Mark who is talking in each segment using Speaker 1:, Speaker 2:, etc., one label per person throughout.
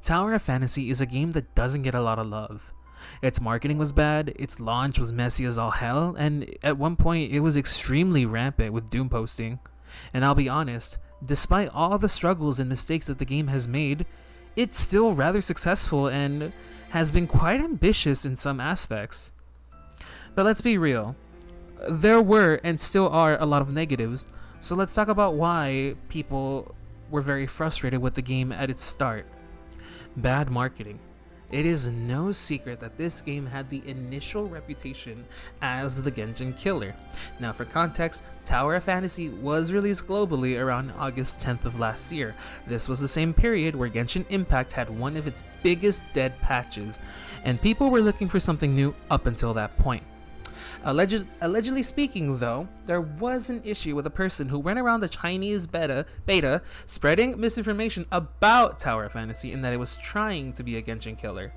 Speaker 1: Tower of Fantasy is a game that doesn't get a lot of love. Its marketing was bad, its launch was messy as all hell, and at one point it was extremely rampant with doom posting. And I'll be honest, despite all the struggles and mistakes that the game has made, it's still rather successful and has been quite ambitious in some aspects. But let's be real, there were and still are a lot of negatives, so let's talk about why people were very frustrated with the game at its start. Bad marketing. It is no secret that this game had the initial reputation as the Genshin killer. Now for context, Tower of Fantasy was released globally around August 10th of last year. This was the same period where Genshin Impact had one of its biggest dead patches, and people were looking for something new up until that point. Allegedly speaking though, there was an issue with a person who went around the Chinese beta spreading misinformation about Tower of Fantasy and that it was trying to be a Genshin killer.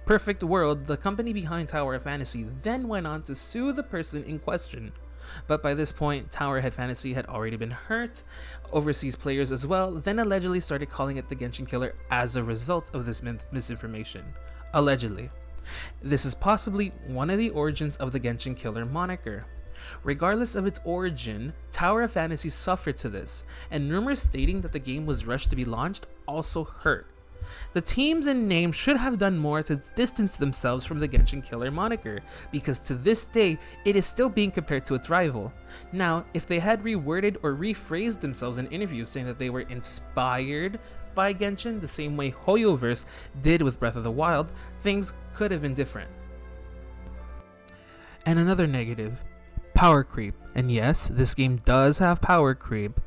Speaker 1: Perfect World, the company behind Tower of Fantasy, then went on to sue the person in question. But by this point, Tower of Fantasy had already been hurt, overseas players as well, then allegedly started calling it the Genshin killer as a result of this misinformation. Allegedly. This is possibly one of the origins of the Genshin Killer moniker. Regardless of its origin, Tower of Fantasy suffered to this, and rumors stating that the game was rushed to be launched also hurt. The teams and name should have done more to distance themselves from the Genshin Killer moniker, because to this day, it is still being compared to its rival. Now, if they had reworded or rephrased themselves in interviews saying that they were inspired by Genshin the same way Hoyoverse did with Breath of the Wild, things could have been different. And another negative, power creep. And yes, this game does have power creep.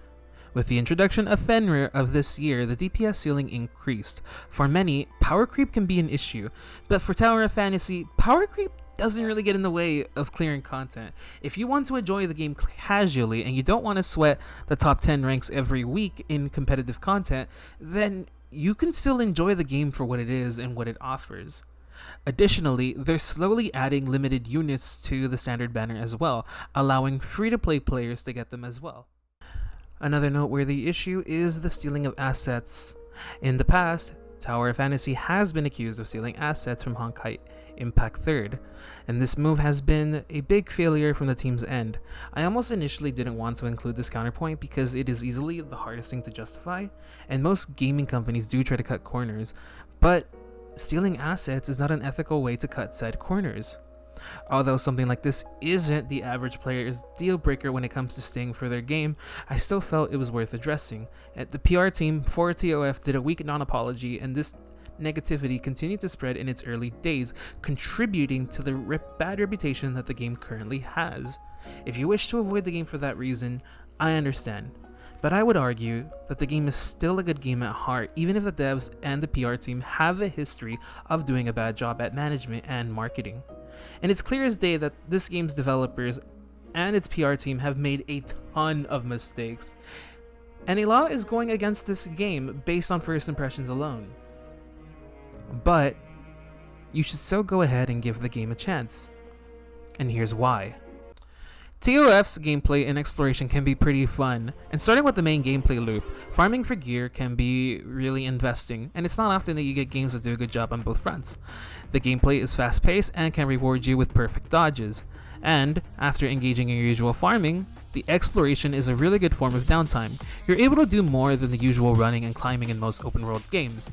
Speaker 1: With the introduction of Fenrir of this year, the DPS ceiling increased. For many, power creep can be an issue, but for Tower of Fantasy, power creep doesn't really get in the way of clearing content. If you want to enjoy the game casually and you don't want to sweat the top 10 ranks every week in competitive content, then you can still enjoy the game for what it is and what it offers. Additionally, they're slowly adding limited units to the standard banner as well, allowing free-to-play players to get them as well. Another noteworthy issue is the stealing of assets. In the past, Tower of Fantasy has been accused of stealing assets from Honkai Impact 3rd, and this move has been a big failure from the team's end. I almost initially didn't want to include this counterpoint because it is easily the hardest thing to justify, and most gaming companies do try to cut corners, but stealing assets is not an ethical way to cut said corners. Although something like this isn't the average player's deal breaker when it comes to staying for their game, I still felt it was worth addressing. The PR team for TOF did a weak non-apology, and this negativity continued to spread in its early days, contributing to the bad reputation that the game currently has. If you wish to avoid the game for that reason, I understand. But I would argue that the game is still a good game at heart, even if the devs and the PR team have a history of doing a bad job at management and marketing. And it's clear as day that this game's developers and its PR team have made a ton of mistakes. And a lot is going against this game based on first impressions alone. But you should still go ahead and give the game a chance. And here's why. TOF's gameplay and exploration can be pretty fun, and starting with the main gameplay loop, farming for gear can be really investing, and it's not often that you get games that do a good job on both fronts. The gameplay is fast-paced and can reward you with perfect dodges, and after engaging in your usual farming, the exploration is a really good form of downtime. You're able to do more than the usual running and climbing in most open-world games.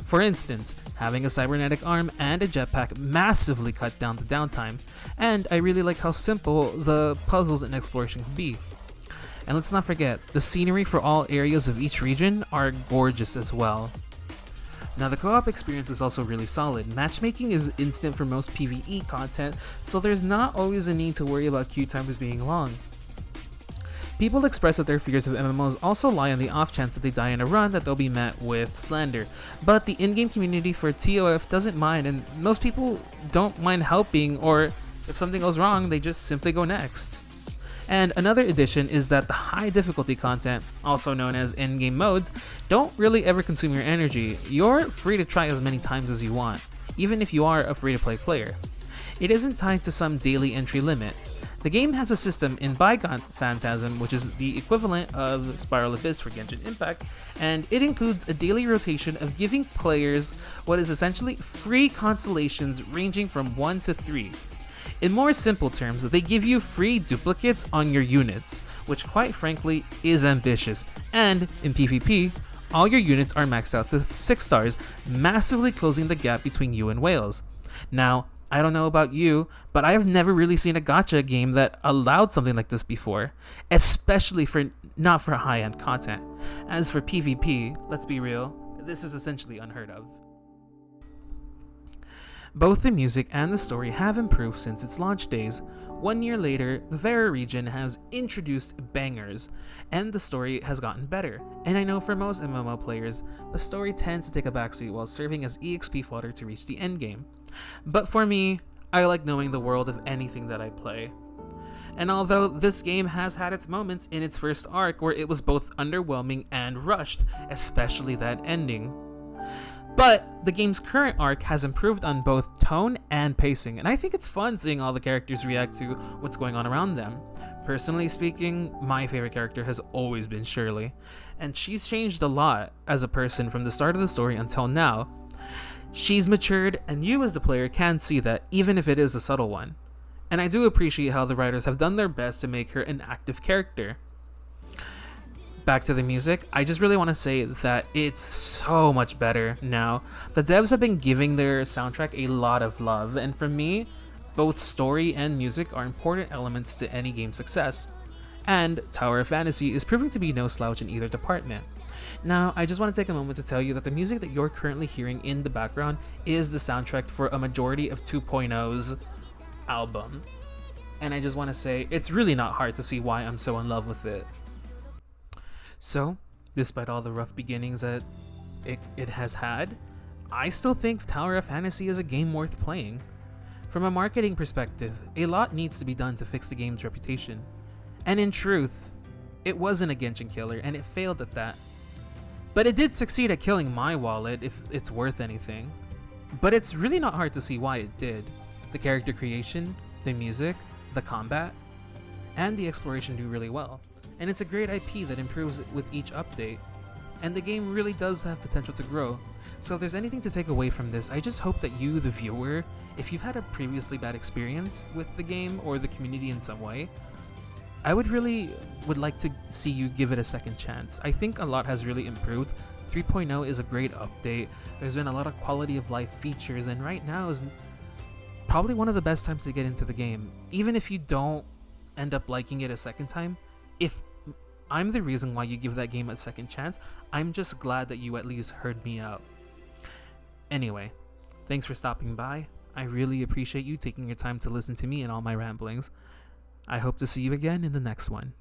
Speaker 1: For instance, having a cybernetic arm and a jetpack massively cut down the downtime, and I really like how simple the puzzles and exploration can be. And let's not forget, the scenery for all areas of each region are gorgeous as well. Now the co-op experience is also really solid. Matchmaking is instant for most PvE content, so there's not always a need to worry about queue times being long. People express that their fears of MMOs also lie on the off chance that they die in a run that they'll be met with slander, but the in-game community for TOF doesn't mind, and most people don't mind helping, or if something goes wrong, they just simply go next. And another addition is that the high difficulty content, also known as in-game modes, don't really ever consume your energy. You're free to try as many times as you want, even if you are a free-to-play player. It isn't tied to some daily entry limit. The game has a system in Bygone Phantasm, which is the equivalent of Spiral Abyss for Genshin Impact, and it includes a daily rotation of giving players what is essentially free constellations ranging from 1 to 3. In more simple terms, they give you free duplicates on your units, which quite frankly is ambitious, and in PvP, all your units are maxed out to 6 stars, massively closing the gap between you and whales. Now, I don't know about you, but I have never really seen a gacha game that allowed something like this before, especially not for high-end content. As for PvP, let's be real, this is essentially unheard of. Both the music and the story have improved since its launch days. 1 year later, the Vera region has introduced bangers, and the story has gotten better. And I know for most MMO players, the story tends to take a backseat while serving as EXP fodder to reach the endgame. But for me, I like knowing the world of anything that I play. And although this game has had its moments in its first arc where it was both underwhelming and rushed, especially that ending, but the game's current arc has improved on both tone and pacing, and I think it's fun seeing all the characters react to what's going on around them. Personally speaking, my favorite character has always been Shirley, and she's changed a lot as a person from the start of the story until now. She's matured, and you as the player can see that, even if it is a subtle one. And I do appreciate how the writers have done their best to make her an active character. Back to the music, I just really want to say that it's so much better now. The devs have been giving their soundtrack a lot of love, and for me, both story and music are important elements to any game's success. And Tower of Fantasy is proving to be no slouch in either department. Now, I just want to take a moment to tell you that the music that you're currently hearing in the background is the soundtrack for a majority of 2.0's album. And I just want to say, it's really not hard to see why I'm so in love with it. So, despite all the rough beginnings that it has had, I still think Tower of Fantasy is a game worth playing. From a marketing perspective, a lot needs to be done to fix the game's reputation. And in truth, it wasn't a Genshin killer, and it failed at that. But it did succeed at killing my wallet, if it's worth anything. But it's really not hard to see why it did. The character creation, the music, the combat, and the exploration do really well. And it's a great IP that improves with each update. And the game really does have potential to grow. So if there's anything to take away from this, I just hope that you, the viewer, if you've had a previously bad experience with the game or the community in some way, I would like to see you give it a second chance. I think a lot has really improved. 3.0 is a great update. There's been a lot of quality of life features, and right now is probably one of the best times to get into the game. Even if you don't end up liking it a second time, if I'm the reason why you give that game a second chance, I'm just glad that you at least heard me out. Anyway, thanks for stopping by. I really appreciate you taking your time to listen to me and all my ramblings. I hope to see you again in the next one.